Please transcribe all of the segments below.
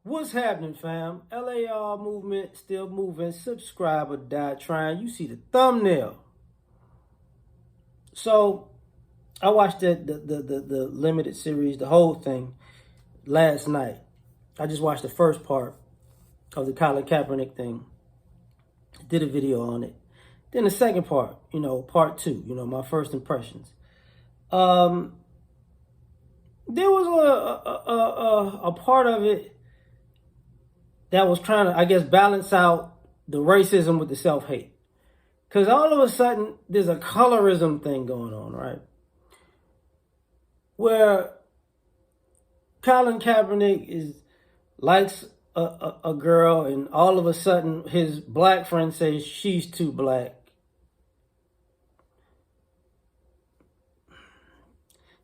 What's happening, fam? L.A.R movement still moving. Subscribe or die trying. You see the thumbnail. So I watched the limited series, the whole thing, last night. I just watched the first part of the Colin Kaepernick thing. Did a video on it. Then the second part, part two, my first impressions. Um, there was a part of it that was trying to, I guess, balance out the racism with the self-hate. Because all of a sudden, there's a colorism thing going on, right? Where Colin Kaepernick likes a girl, and all of a sudden, his black friend says she's too black.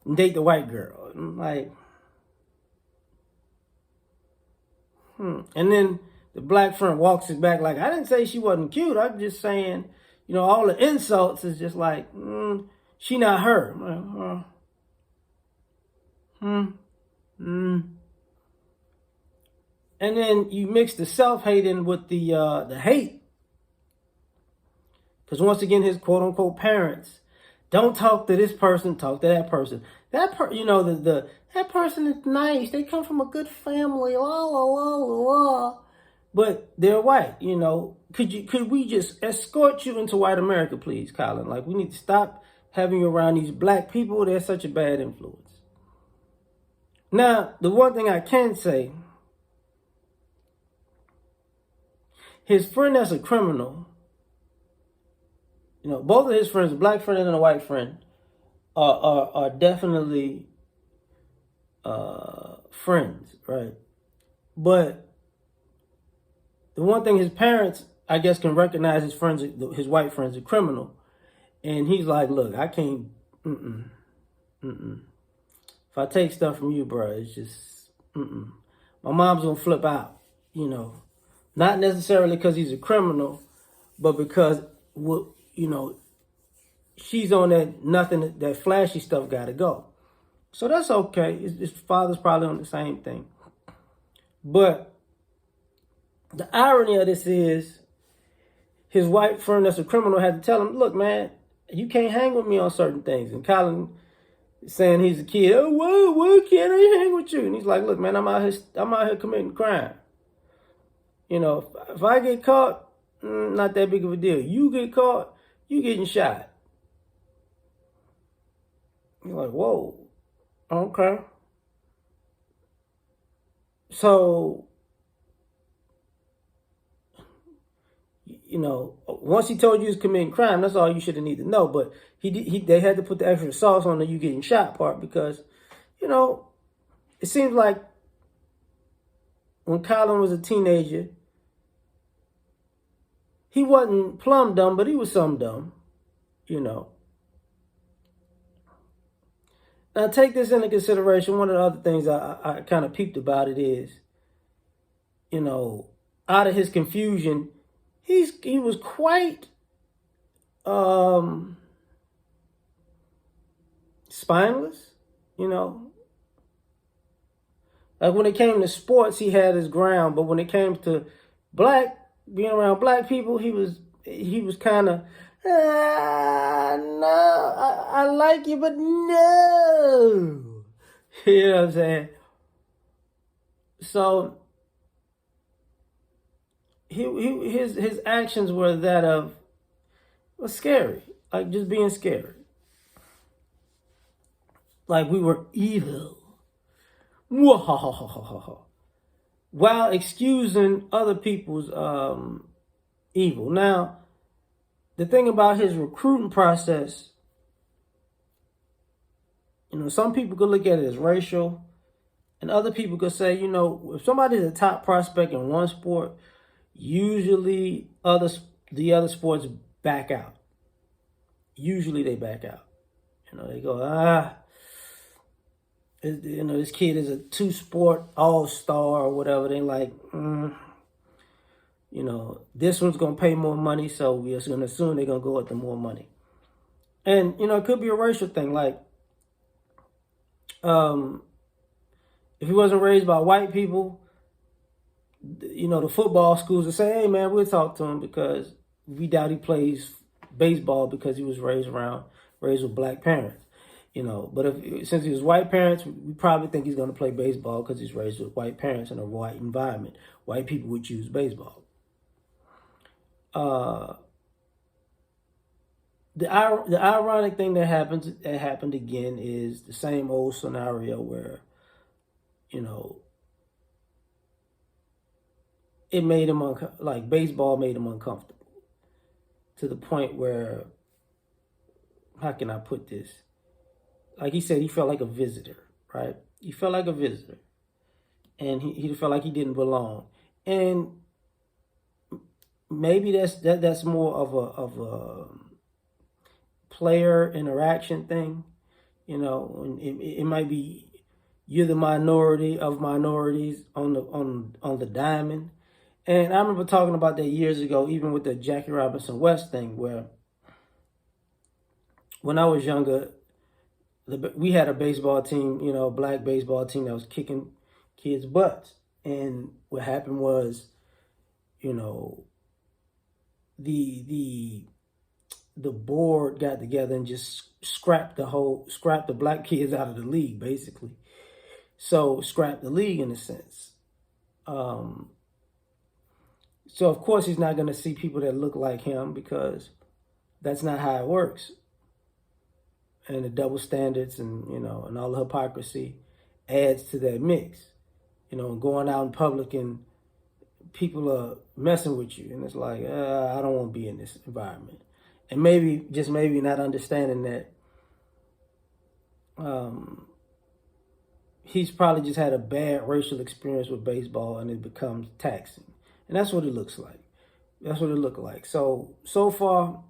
And date the white girl. I'm like, And then the black friend walks it back like, I didn't say she wasn't cute. I'm just saying, all the insults is just like, she not her. I'm like, And then you mix the self-hating with the hate. Because once again, his quote-unquote parents, don't talk to this person, talk to that person. That that person is nice. They come from a good family, la la la la la. But they're white, Could we just escort you into white America, please, Colin? Like, we need to stop having you around these black people. They're such a bad influence. Now, the one thing I can say, his friend that's a criminal, both of his friends, a black friend and a white friend, are definitely friends, right? But the one thing his parents, I guess, can recognize his white friend's a criminal. And he's like, look, I can't, If I take stuff from you, bro, it's just, My mom's gonna flip out, Not necessarily because he's a criminal, but because, she's on that flashy stuff gotta go. So that's okay. His father's probably on the same thing. But the irony of this is his white friend that's a criminal had to tell him, look, man, you can't hang with me on certain things. And Colin is saying he's a kid. Oh, why can't I hang with you? And he's like, look, man, I'm out here committing crime. If I get caught, not that big of a deal. You get caught, you getting shot. He's like, whoa, okay. So, once he told you he was committing crime, that's all you should have needed to know. But they had to put the extra sauce on the you getting shot part because, it seems like when Colin was a teenager, he wasn't plumb dumb, but he was some dumb, Now, take this into consideration. One of the other things I kind of peeped about it is, out of his confusion, he was quite spineless, Like when it came to sports, he had his ground, but when it came to being around black people, he was kind of, no, I like you, but no. You know what I'm saying? So his actions were was scary, like just being scary. Like we were evil. While excusing other people's evil. Now, the thing about his recruiting process, some people could look at it as racial, and other people could say, if somebody's a top prospect in one sport, usually the other sports back out. Usually they back out. They go, this kid is a two-sport all-star or whatever. They like, this one's going to pay more money, so we're just going to assume they're going to go after more money. And, it could be a racial thing. Like, if he wasn't raised by white people, the football schools will say, hey, man, we'll talk to him because we doubt he plays baseball because he was raised with black parents. But since he was white parents, we probably think he's going to play baseball because he's raised with white parents in a white environment. White people would choose baseball. The ironic thing that happened again is the same old scenario where, it made him like baseball made him uncomfortable to the point where, how can I put this? Like he said, he felt like a visitor, right? He felt like a visitor, and he felt like he didn't belong. And maybe that's more of a player interaction thing. It might be you're the minority of minorities on the diamond. And I remember talking about that years ago, even with the Jackie Robinson West thing, where when I was younger, we had a baseball team, black baseball team that was kicking kids' butts. And what happened was, the board got together and just scrapped the black kids out of the league, basically. So scrapped the league in a sense. So of course he's not going to see people that look like him because that's not how it works. And the double standards and all the hypocrisy adds to that mix. Going out in public and people are messing with you, and it's like, I don't want to be in this environment. And maybe not understanding that he's probably just had a bad racial experience with baseball, and it becomes taxing. And that's what it looks like. That's what it looked like. So far,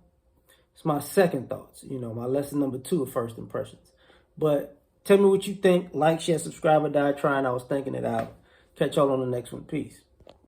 it's my second thoughts. My lesson number 2 of first impressions. But tell me what you think. Like, share, subscribe, or die trying. I was thinking it out. Catch y'all on the next one. Peace.